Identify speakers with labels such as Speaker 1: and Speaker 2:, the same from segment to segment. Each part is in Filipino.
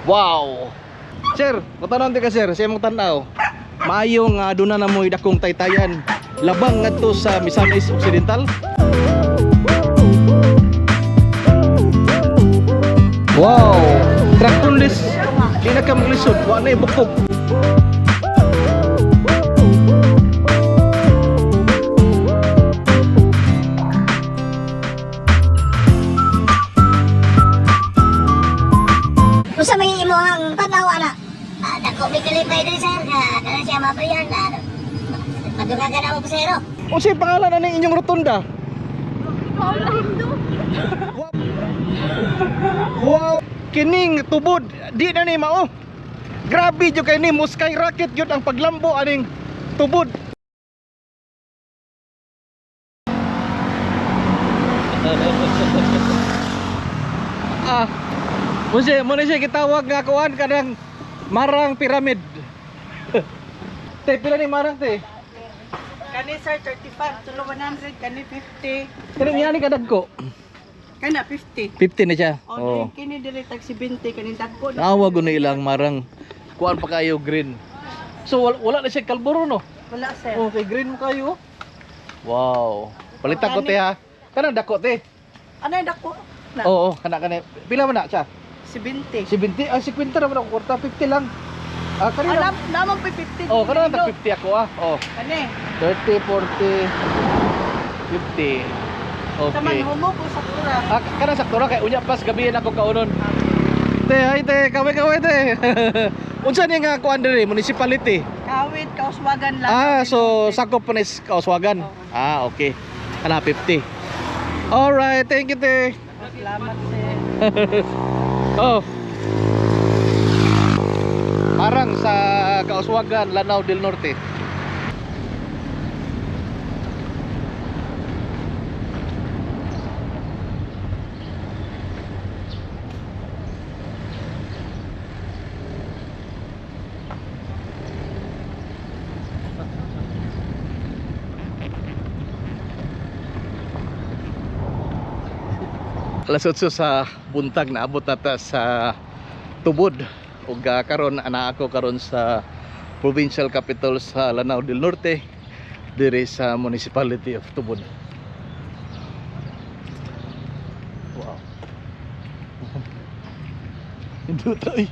Speaker 1: Wow. Sir, mutanon di ka sir, sa imong tanaw. Maayo nga aduna na mo'y dakong taytayan. Labang ngadto sa Misamis Occidental. Wow. Tractorless. Di na ka maglisod, wa na ibukog.
Speaker 2: Kung sa may imuhang tanaw, ana, dako may kalipay din sir, na siya mabayan, madugagan ako po sir.
Speaker 1: Unsay pangalan na ning inyong rotunda? Wow, kining tubod di na ni mao. Grabe jud kay ni mo skyrocket jud ang paglambo aning tubod. Mo siya gitawag nga kuan kanang marang pyramid. Te pila ni marang te?
Speaker 3: Kani sir 35, tulo 100, kani 50.
Speaker 1: Kani yani kadagko.
Speaker 3: Kana 50.
Speaker 1: 50 na siya.
Speaker 3: Oh, kini dili tag 70 kani dagko.
Speaker 1: Awa gud na ilang marang kuan pa kayo green. So wala na siya kalburo no.
Speaker 3: Wala sir.
Speaker 1: Oh, kay green mo kayo. Wow. Palitan ko te ha. Kanang dako te.
Speaker 3: Ano dagko? Na
Speaker 1: Oo, kana. Pila man na siya?
Speaker 3: 70.
Speaker 1: 70, 50 naman ako kwarta, 50 lang. Kanina.
Speaker 3: Naman pa 50.
Speaker 1: Oh, kanina tag 50 ako Oh.
Speaker 3: Kani.
Speaker 1: 30, 40, 50.
Speaker 3: Taman
Speaker 1: Okay.
Speaker 3: humo ko sa pura.
Speaker 1: Kana sakto ra kay unya pas gabi na ako kaunon. Te, ay te, kaway te. Unsa ni nga kuan diri, municipality?
Speaker 3: Kawit kauswagan lang.
Speaker 1: So sakop pa ni Kauswagan. Okay. Kana 50. Alright, thank you te.
Speaker 3: Salamat sir.
Speaker 1: Oh. Parang sa Kauswagan, Lanao del Norte. Alas 8 sa buntag naabot nata sa Tubod ug karon ana ako karon sa provincial capital sa Lanao del Norte diri sa municipality of Tubod. Wow. Hindi tayo.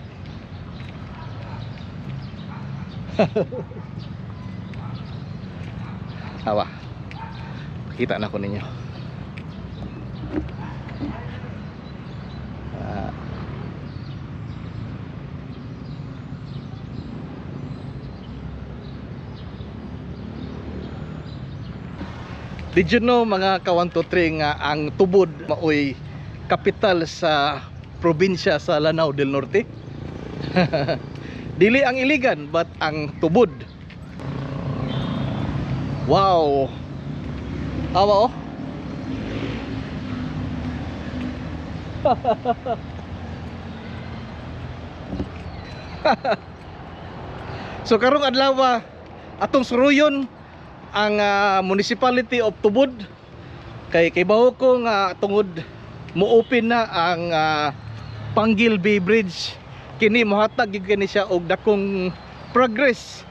Speaker 1: Awa. Pakita na ko ninyo. Did you know mga ka 1, 2, 3 nga ang Tubod maoy kapital sa probinsya sa Lanao del Norte? Dili ang Iligan but ang Tubod. Wow. Awa oh. So karong adlaw atong suruyon ang municipality of Tubod kay baho ko nga tungod mo-open na ang Panggil Bay Bridge. Kini mohatag gyud kani siya og dakong progress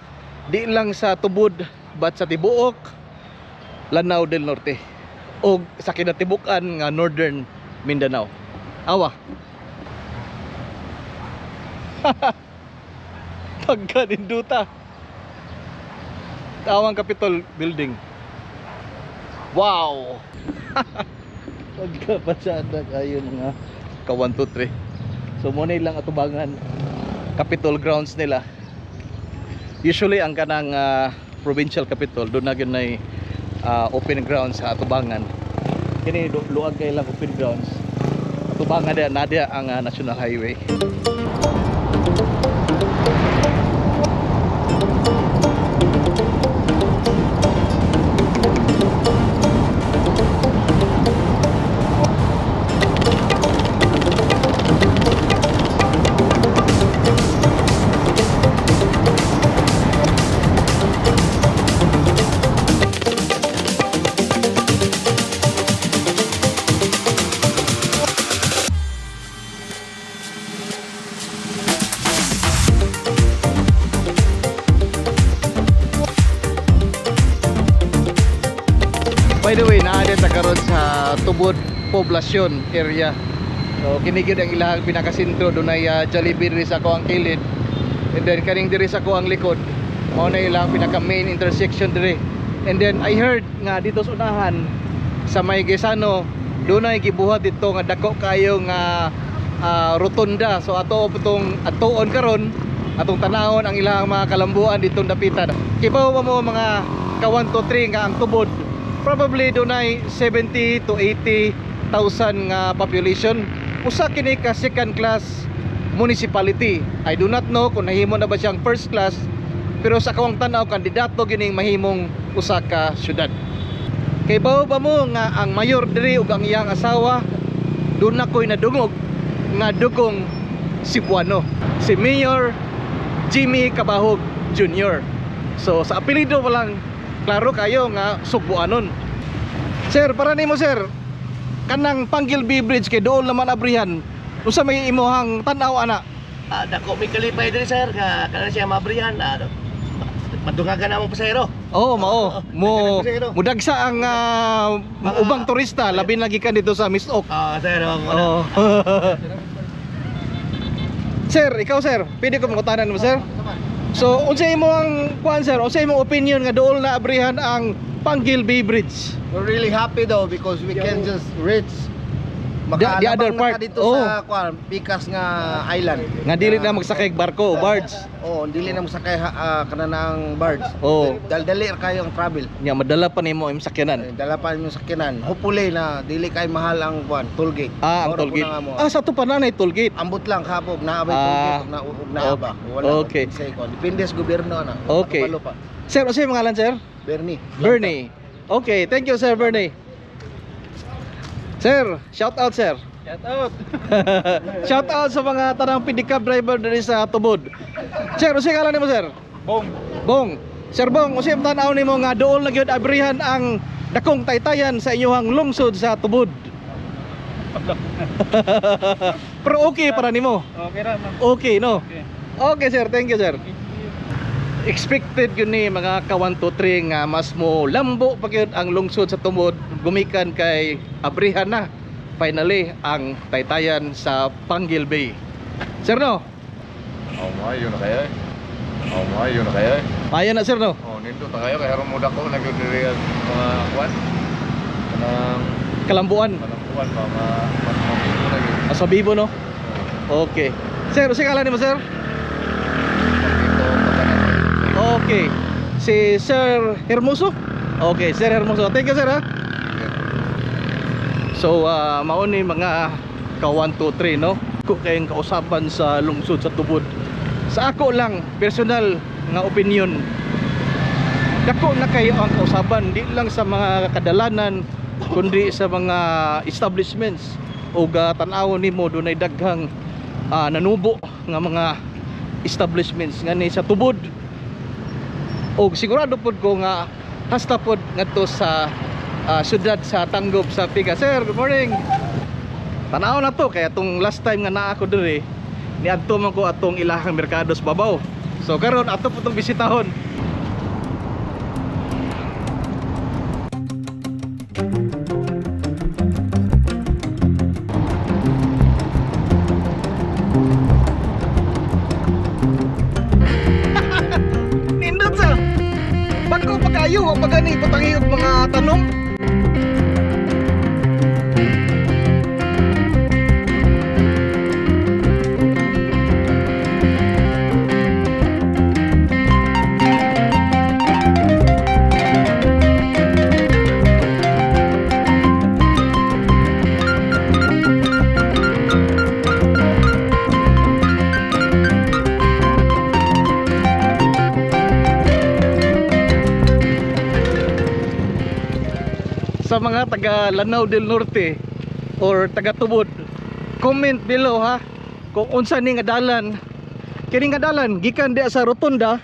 Speaker 1: di lang sa Tubod but sa tibuok Lanao del Norte og sa kinatibukan nga Northern Mindanao. Awa. Pagkaninduta. Tawang Capitol Building. Wow. Pagkapatsada kayo nga ka 1, 2, 3. So muna lang atubangan Capitol grounds nila. Usually ang kanang provincial capital doon na gyud open grounds sa atubangan. Kini luag kay lang open grounds. Atubangan na dia ang national highway. Tubod poblasyon area. So kini gyud ang ilahang pinakasentro, dunay Jollibee diri sa ako ang kilid. And then kaning diri sa ako ang likod, mao na ilang pinaka main intersection diri. And then I heard nga dito sa unahan sa may Gesano dunay gibuhat dito nga dako kayo nga rotunda. So ato putong atuon karon atong tanawon ang ilang mga kalambuan ditong dapitan. Kibaw mo mga ka 1 to 3 nga ang tubod. Probably dunay 70 to 80,000 nga population. Usa kini ka second class municipality. I do not know kung nahimo na ba siyang first class, pero sa akong tanaw kandidato gining mahimong usa ka syudad. Kay bao ba mo nga ang mayor diri ug ang iyang asawa doon na ko'y nadungog nga dugong Cebuano, si Mayor Jimmy Cabahog Jr. So sa apelyido pa lang klaro kayo nga Cebuanon. Sir, para nimo sir, kanang Panggilby Bridge kay doon naman abrihan. Unsa may imuhang tan-aw ana?
Speaker 4: Dako may kalipay diri sir nga kana siya mabrihan madungagan na mo pasahero.
Speaker 1: Oo, mao. Mo
Speaker 4: Pasahero.
Speaker 1: mudagsa ang ubang turista labi na gikan dito sa Misok.
Speaker 4: Sir,
Speaker 1: Oo. Sir, ikaw sir, pwede ko mangutanan mo sir? So, unsay imong kuan sir? Unsay imong opinion nga dool na abrihan ang Panggilby Bridge?
Speaker 5: We're really happy though because we can just reach
Speaker 1: The other
Speaker 5: makalabang na
Speaker 1: part,
Speaker 5: ka dito
Speaker 1: oh.
Speaker 5: sa kuan Pikas nga island.
Speaker 1: Nga dili na magsakay og barko o barge.
Speaker 5: Oh, dili na mo sakay kanang barge.
Speaker 1: Oh.
Speaker 5: Dali ra kayo ang travel.
Speaker 1: Nya madala pa nimo imong sakyanan.
Speaker 5: Dala pa yung sakyanan. Hopefully na dili kay mahal ang kuan toll gate.
Speaker 1: Ang
Speaker 5: Oro
Speaker 1: toll
Speaker 5: po
Speaker 1: gate.
Speaker 5: na nga mo.
Speaker 1: Sa to pa na toll gate.
Speaker 5: Ambot lang kapog naabay toll gate na naaba. Wala
Speaker 1: okay.
Speaker 5: Say kuan. Depende sa gobyerno na.
Speaker 1: Okay.
Speaker 5: Kapalo pa.
Speaker 1: Sir, unsay imong ngalan sir?
Speaker 5: Bernie.
Speaker 1: Bernie. Okay, thank you sir Bernie. Sir, shout out sir.
Speaker 3: Shout out.
Speaker 1: Shout out sa mga tanang pedicab driver diri sa Tubod. Sir, unsay ngalan nimo sir?
Speaker 3: Bong.
Speaker 1: Bong. Sir Bong, unsay tan-aw nimo nga dool na gyud abrihan ang dakong taytayan sa inyong lungsod sa Tubod? Pero okay para nimo.
Speaker 3: Okay ra ma'am.
Speaker 1: Okay no.
Speaker 3: Okay.
Speaker 1: Okay sir, thank you sir. Expected yun ni mga ka 1 to 3 nga mas mo lambo pa gyud ang lungsod sa Tubod gumikan kay abrihan na finally ang taytayan sa Panggilby. Sir no?
Speaker 6: Maayo na kaya maayo na kaya
Speaker 1: Maya na sir no?
Speaker 6: nindot na kayo kaya muda ko nagdiri ang mga kwan kanang
Speaker 1: Kalambuan.
Speaker 6: kuwan mga mamino na yun
Speaker 1: Sa Bibo no? Okay. Sir, unsay ngalan nimo sir?
Speaker 6: dito pagkanan
Speaker 1: Okay. Si Sir Hermoso? Okay, Sir Hermoso. Thank you sir ha. So, mao ni mga ka 1 2 3 no. Ko kayong kausapan sa lungsod sa Tubod. Sa ako lang personal nga opinion. Dako na kayo ang kausapan, di lang sa mga kadalanan kundi sa mga establishments o tan-awon nimo dunay daghang nanubo nga mga establishments nga ni sa Tubod. O sigurado pod ko nga hasta pod ngadto sa syudad sa Tanggob sa Piga. Sir, good morning. Tanaw na to kaya tong last time nga naa ako diri niadto man ko atong ilahang merkado sa babaw. So karon ato po tong bisitahon. Nindot sa bako pa kayo wa pa gani patangi og mga tanong. Sa mga taga Lanao del Norte or taga Tubod, comment below ha kung unsa ni nga dalan. Kini nga dalan gikan di sa rotunda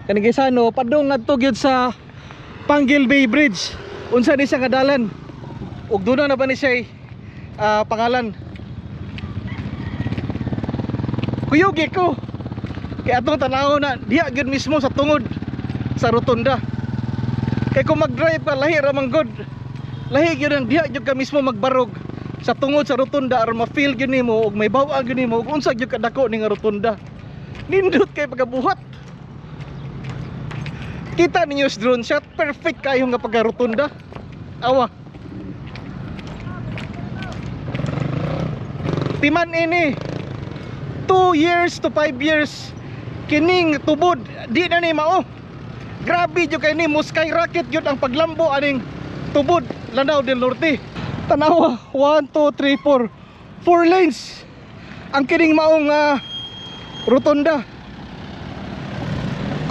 Speaker 1: kaning Gesano padung ngadto gyud sa Panggilby Bridge. Unsa ni siya nga dalan? Ug dunay na ba ni siya pangalan? Kuyugi ko. Kay atong tanaw na diha gyud mismo sa tungod sa rotunda. Kay kung mag-drive ka lahi ra man gud. lahi gyud ang diha gyud ka mismo magbarog sa tungod sa rotunda aron ma-feel gyud nimo ug may bawa gyud nimo ug unsa gyud kadako ning rotunda. Nindot kay pagabuhat. Kita ninyo sa drone shot, perfect kayo nga pagka-rotunda. Awa. Timan ini 2 years to 5 years kining tubod di na ni mao. Grabe jud kay ni mo skyrocket jud ang paglambo aning tubod Lanao del Norte. Tanawa 1 2 3 4 4 lanes ang kining maong rotunda.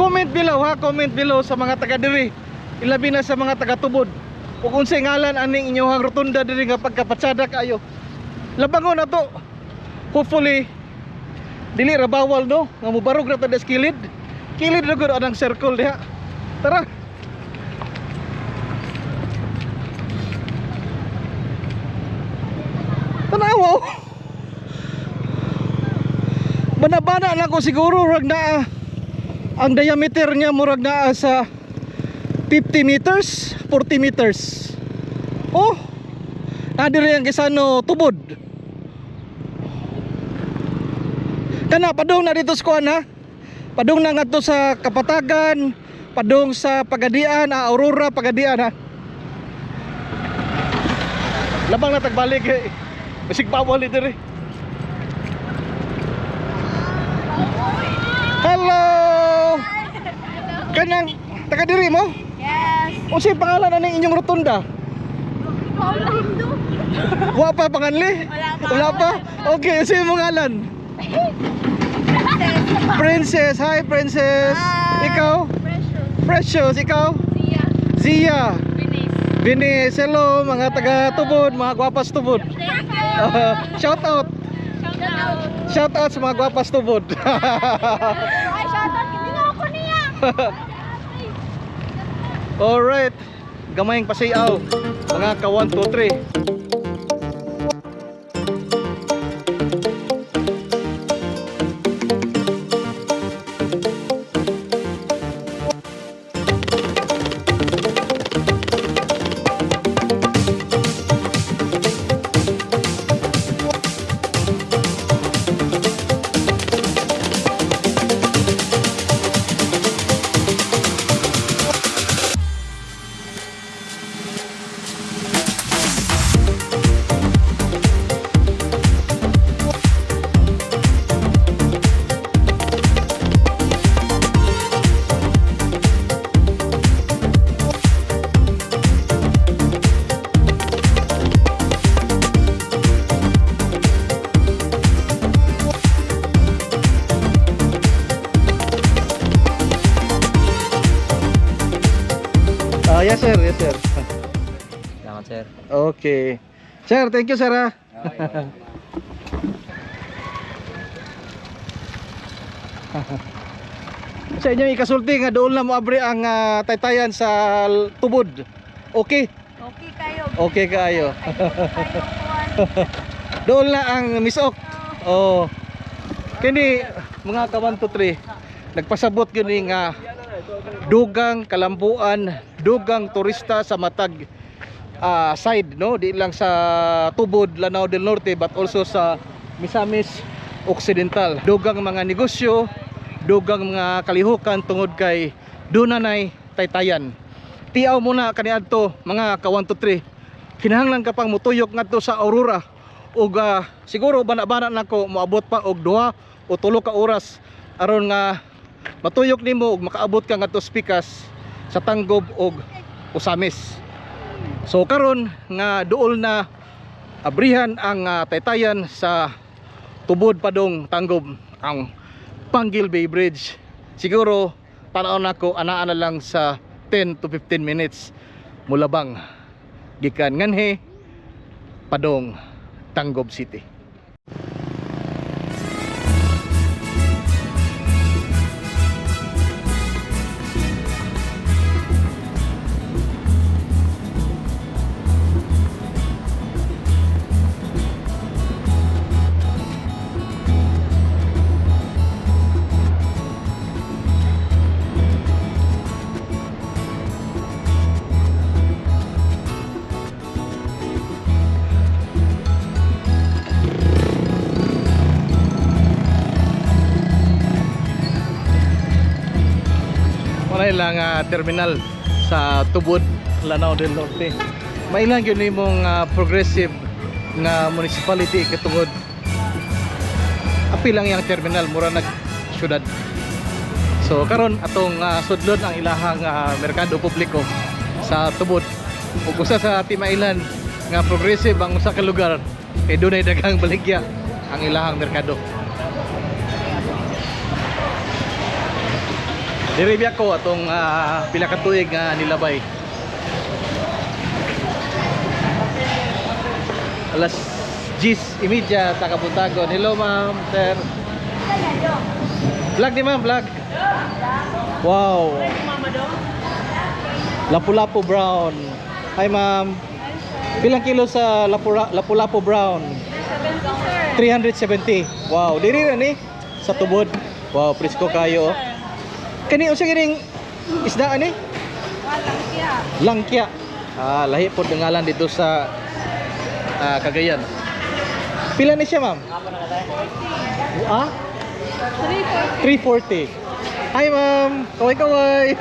Speaker 1: Comment below ha, comment below sa mga taga diri, ilabi na sa mga taga tubod. Ug unsay ngalan aning inyong rotunda diri nga pagkapatsada kayo. Labangon na to. Hopefully dili ra bawal no nga mobarog ra ta des kilid. Kilid ra gud anang circle diha. Tara. Tanawa. Bana-bana lang ko siguro rag na ang diameter niya murag naa sa 50 meters, 40 meters. Oh. Nadiri ang kisano tubod. Kana padung na dito sa kuan ha. Padung na ngadto sa Kapatagan, padung sa Pagadian, Aurora, Pagadian ha. Labang na tagbalik eh. Bisig bawal diri. Hello. Kanang taga diri mo?
Speaker 3: Yes.
Speaker 1: Unsay pangalan ani inyong rotunda?
Speaker 3: Paula Hindu.
Speaker 1: Wa pa panganli? Wala pa. Okay, unsay imong ngalan? Princess. Hi Princess.
Speaker 3: Hi.
Speaker 1: Ikaw? Precious. Ikaw? Zia. Venice. Hello mga taga tubod, mga gwapas tubod. Shout out. Shout out sa mga gwapas tubod.
Speaker 3: Ay, shoutout. Hindi nga ako niya.
Speaker 1: Alright. Gamayng pasiaw. Mga ka 1, 2, 3. Yes sir, yes sir.
Speaker 7: Salamat sir.
Speaker 1: Okay. Sir, thank you sir ha. Sa inyo ikasulti nga doon na mo abri ang taytayan sa tubod. Okay?
Speaker 3: Okay kayo.
Speaker 1: Okay kaayo.
Speaker 3: Kayo kuwan.
Speaker 1: Doon na ang misok. Oh. Kini mga ka 1 to 3. Nagpasabot gyud nga dugang kalambuan, dugang turista sa matag side no, di lang sa tubod Lanao del Norte but also sa Misamis Occidental. Dugang mga negosyo, dugang mga kalihukan tungod kay dunanay taytayan. Tiaw muna kaniadto mga ka 1 to 3. Kinahanglan ka pang mutuyok ngadto sa Aurora ug siguro bana-bana nako moabot pa og 2 o 3 ka oras aron nga matuyok nimo ug makaabot ka ngadto Pikas sa Tanggob og Usamis. So karon nga duol na abrihan ang taytayan sa tubod padong Tanggob ang Panggil Bay Bridge. Siguro tanaw nako anaa na lang sa 10 to 15 minutes mulabang gikan nganhe padong Tanggob City. Maray lang terminal sa Tubod, Lanao del Norte. Mailang yun imong progressive nga municipality katungod api lang yung terminal mura nag syudad. So karon atong sudlon ang ilahang merkado publiko sa Tubod. Ug usa sa timailan nga progressive ang usa ka lugar kay dunay daghang baligya ang ilahang merkado. Diri biya ko atong pila ka tuig nga nilabay. Alas 10:30 sa Kabuntagon. Hello ma'am, sir. Vlog ni ma'am, vlog. Wow. Lapu-lapu brown. Hi ma'am. Pilang kilo sa lapu-lapu brown? 370. Wow, diri ra ni sa Tubod. Wow, presko kayo. Kani usa kining isda ani? Langkya. Lahi pod ngalan dito sa Cagayan. Pila ni siya, ma'am? 340. Hi, ma'am. Kaway-kaway.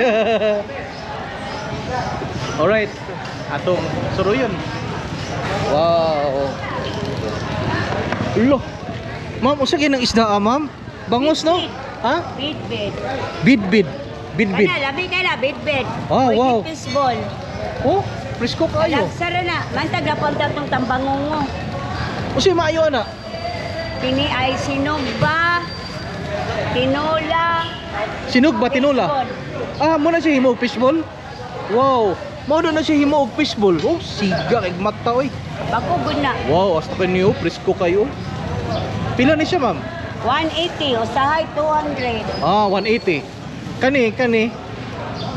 Speaker 1: Alright. Atong suruyon. Wow. Lo. Ma'am, usa kinang isda, ma'am? Bangus, no? Ha?
Speaker 3: Bid-bid.
Speaker 1: Bid-bid. Bid-bid.
Speaker 3: Ana, labi ka na, bid-bid.
Speaker 1: Oh, wow.
Speaker 3: Fishball.
Speaker 1: Oh, presko kayo.
Speaker 3: Lagsara na. Mantag na punta itong tambangongo.
Speaker 1: Usa maayo na.
Speaker 3: Kini ay sinugba, tinola,
Speaker 1: Sinug ba tinula? Mo na siya himo og fishball? Wow. Mao na siya himo og fishball. Oh, siga kay mata oy.
Speaker 3: bakugod na.
Speaker 1: Wow, hasta kanyo presko kayo. Pila ni siya, ma'am?
Speaker 3: 180, usahay 200.
Speaker 1: 180. Kani.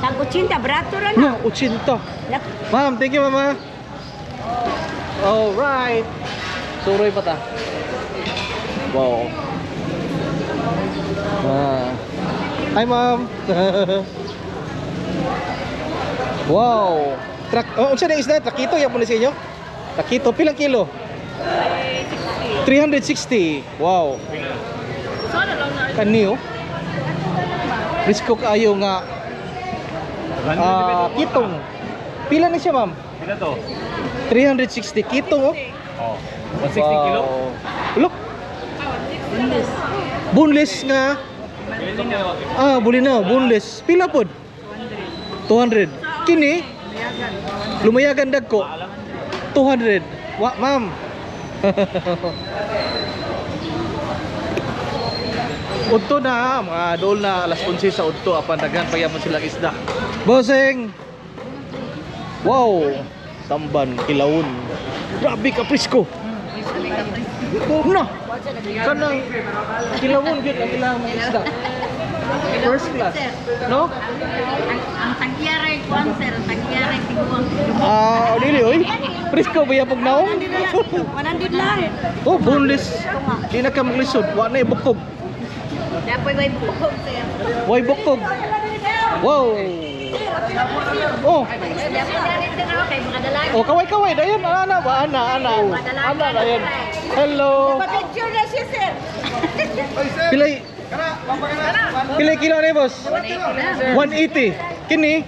Speaker 3: Tag-80, brato ra
Speaker 1: No,
Speaker 3: na.
Speaker 1: 80. Ma'am, thank you, mama. All right. Suroy pa ta. Wow. Hi, ma'am. Wow. Unsa na isda? Takito ya po ni sa inyo? Takito pilang kilo? 360. Wow. Kaniyo. Risko kayo nga kitong. Pila na siya, ma'am?
Speaker 6: Pila to?
Speaker 1: 360 kitong, oh.
Speaker 6: Oh. 160 kilo?
Speaker 1: Look. Boneless nga. Bulinaw, boneless. Pila pod? 200. Kini lumayagan dagko. 200. Ma'am. Udto na, mga dool na alas 11 sa udto apan daghan pa gyapon silang isda. Bossing. Wow. Tamban, kilawon. Grabe ka presko. Na. Kanang kilawon gyud ang ilang mga isda. First class. No?
Speaker 3: Ang tagyaray kwan sir, ang tagyaray tiguang.
Speaker 1: Dili oy. Presko ba yapog naong?
Speaker 3: 100 lang.
Speaker 1: Oh, boneless. Di na ka maglisod. Wa na ibukog.
Speaker 3: Dapoy may bukog sir.
Speaker 1: Way bukog. Wow. Oh. Oh, kaway-kaway dayon ana ba ana. Ana dayon. Hello.
Speaker 3: Picture na siya sir.
Speaker 1: Pilay kilo ni boss? 180. Kini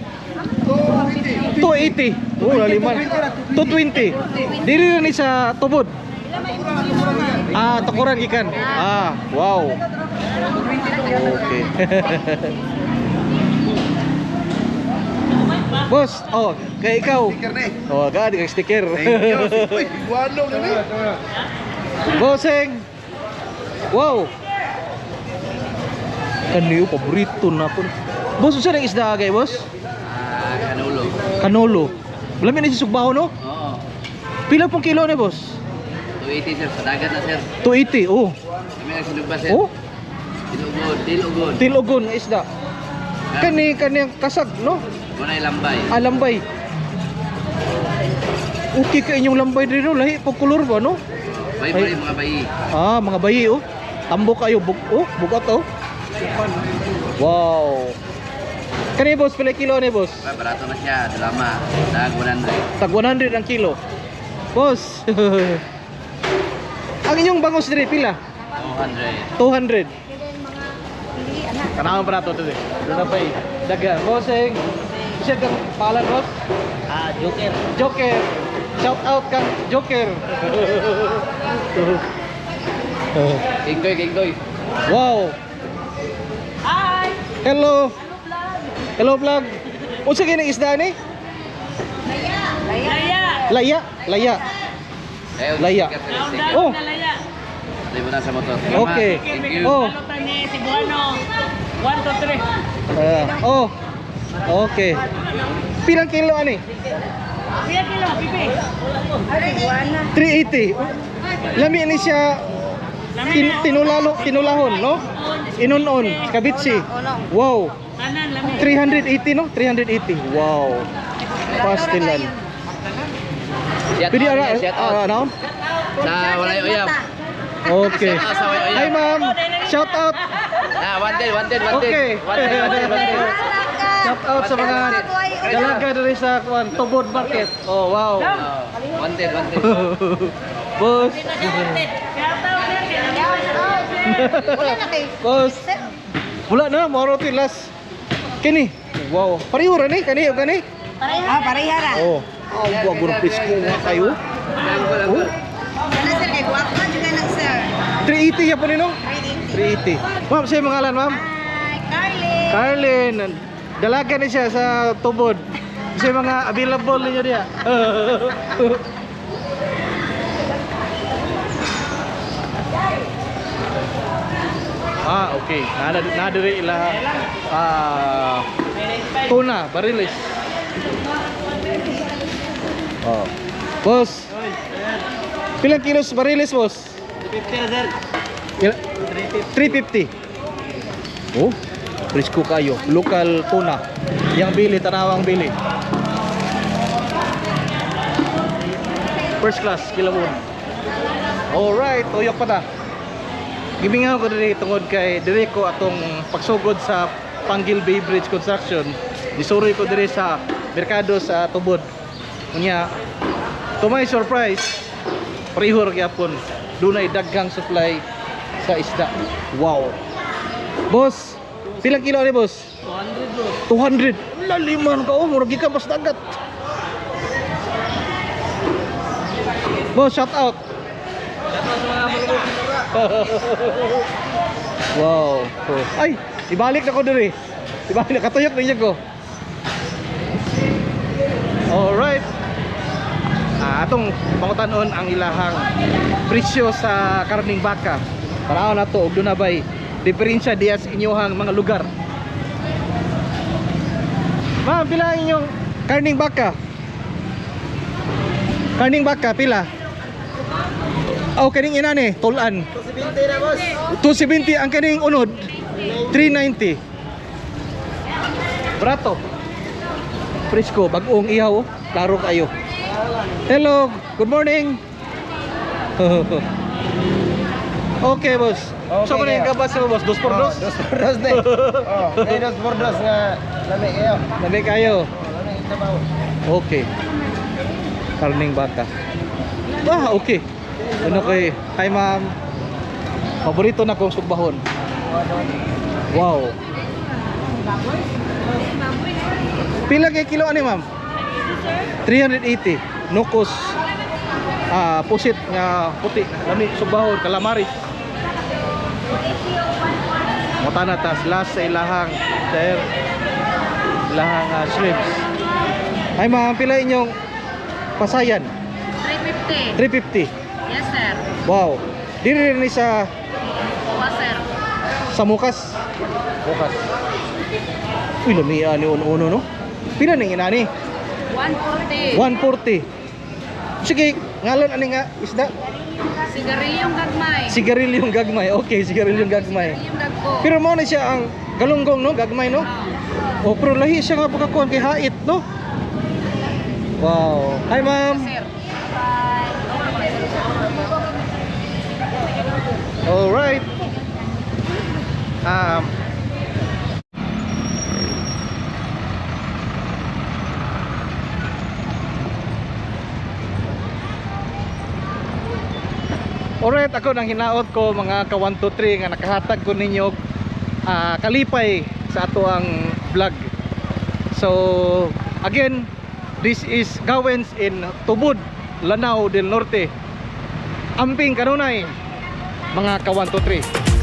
Speaker 1: 280. Oh, laliman. 220. Diri ni sa Tubod. Tukuran ikan. Wow. Okay. Boss, kay ikaw.
Speaker 5: Sticker na eh.
Speaker 1: Ka di kay sticker.
Speaker 5: Thank you. Uy, iguano ka na.
Speaker 1: Bossing. Wow. Kaniyo paborito na po. Boss, usa nang isda kay boss?
Speaker 4: Kanolo.
Speaker 1: Kanolo. Wala mi ni si sugbaho no?
Speaker 4: Oo.
Speaker 1: Pila pong kilo ni boss?
Speaker 4: 280 sir, sa dagat na sir.
Speaker 1: 280. Oh.
Speaker 4: Kami nagsinugba sir.
Speaker 1: Oh,
Speaker 4: Tilugon.
Speaker 1: tilogon nga isda. Kani ang kasag no?
Speaker 4: Muna'y lambay.
Speaker 1: Lambay. Okay ka inyong lambay diri no, lahi pag kulor ba no?
Speaker 4: Bay mga bayi.
Speaker 1: Mga bayi oh. Tambok kayo bugat oh. Wow. Kani boss, pila kilo ni boss?
Speaker 4: Barato na siya, dalama. Tag 100.
Speaker 1: Tag 100 ang kilo. Boss. Ang inyong bangus diri pila?
Speaker 4: 200.
Speaker 1: 200. Kanahon pa nato dito. Doon na pa dagan. Bossing. Siya kang pangalan, boss?
Speaker 4: Joker.
Speaker 1: Joker. Shout out kang Joker.
Speaker 6: Kingdoy.
Speaker 1: Wow.
Speaker 3: Hi!
Speaker 1: Hello. Hello vlog. Unsa kini isda ni?
Speaker 3: Laya!
Speaker 1: Laya. Laya. Oh.
Speaker 3: Laya!
Speaker 6: Libo na sa motor.
Speaker 1: Okay.
Speaker 6: Thank you.
Speaker 1: Oh.
Speaker 3: Balutan ni Cebuano. 1, 2, 3.
Speaker 1: Oh. Okay. Pirang kilo ani?
Speaker 3: Kuya kilo, pipi.
Speaker 1: 380. Lami ni siya tinulahon, no? Inunon, kabitsi. Wow.
Speaker 3: Kanan, lami.
Speaker 1: 380, no? 380. Wow. Pastilan. Pwede ano?
Speaker 6: Sa walay uyab.
Speaker 1: Okay.
Speaker 6: Sa walay uyab.
Speaker 1: Hi ma'am. Shout out.
Speaker 6: Wanted.
Speaker 1: Okay.
Speaker 6: Wanted.
Speaker 1: Shout out sa mga dalaga dari sa Tubod Market. Oh, wow.
Speaker 6: Wanted.
Speaker 1: Boss. Boss. Wala na, moro ti last. Kini. Wow. Pareho ra ni kani o kani?
Speaker 3: Pareha ra.
Speaker 1: Oh. Oh, wa gurpis ko nga kayo. Oh.
Speaker 3: Sana sir, kay guwapa juga na sir.
Speaker 1: 380 ya po nino? 380. Ma'am, siya yung ngalan, ma'am?
Speaker 3: Carly!
Speaker 1: Carlin. Dalaga ni siya sa Tubod. Siya yung mga available ninyo diya. Okay. Nadiri ila tuna, barilis. Oh. Boss. Pilang kilos barilis, boss? 350. Oh, presko kayo. Local tuna. Yang bili, tanawang bili. First class, kilawon. Alright, tuyok pa ta. Gimingaw ko diri tungod kay diri ko atong pagsugod sa Panggil Bay Bridge Construction. Disuroy ko diri sa merkado sa Tubod. Unya, to my surprise, pareho ra gyapon. Dunay daghang supply sa isda. Wow. Boss, pilang kilo ni boss? 200. 200. Laliman ka oh, murag gikan pas dagat. Boss, shout out. Wow. Oh. Ay, ibalik na ko diri. Ibalik na katuyok ninyo ko. Alright. Atong pangutanon ang ilahang presyo sa karning baka. Para na to og dunabay diferensya diya sa inyohang mga lugar. Ma'am, pila ang inyong karning baka? Karning baka pila? Oh, kaning ina ni, tulan. 270 na, boss. 270 ang kaning unod. 390. Brato. Fresco, bagong ihaw, klaro kayo. Hello, good morning. Okay, boss.
Speaker 5: Okay,
Speaker 1: So man yung kabas mo, boss? 2 por 2?
Speaker 5: 2 por 2 din. Oh, may 2 por 2 nga lami kayo.
Speaker 1: Nabi kayo.
Speaker 5: Lami itabaw.
Speaker 1: Okay. Karning baka. Okay. Ano kay, hi ma'am. Paborito na kong sugbahon. Wow. Pila kay kilo ani ma'am? 380. Nukos. Pusit nga puti. Lami sugbahon, kalamaris. Mutana tas last sa ilahang sir. Ilahang shrimps. Hi ma'am, pila inyong pasayan?
Speaker 3: 350.
Speaker 1: 350.
Speaker 3: Yes sir.
Speaker 1: Wow. Diri rin ni sa
Speaker 3: Kuha sir.
Speaker 1: Mukas. Mukas. Uy, lamiya ni uno no. Pila ning inani?
Speaker 3: 140.
Speaker 1: 140. Sige, ngalon ani nga isda?
Speaker 3: Sigarilyong gagmay.
Speaker 1: Sigarilyong gagmay. Okay, sigarilyong gagmay.
Speaker 3: Yung dagko.
Speaker 1: Pero mo na siya ang galunggong no, gagmay no. Oh, pero lahi siya nga pagkakuan kay hait no. Wow. Hi ma'am.
Speaker 3: Sir. Bye.
Speaker 1: All right. Alright, ako nang hinaot ko mga ka 1, 2, 3 nga nakahatag ko ninyo kalipay sa ato ang vlog. So again, this is Gawens in Tubod, Lanao del Norte. Amping kanunay mga ka 1, 2, 3.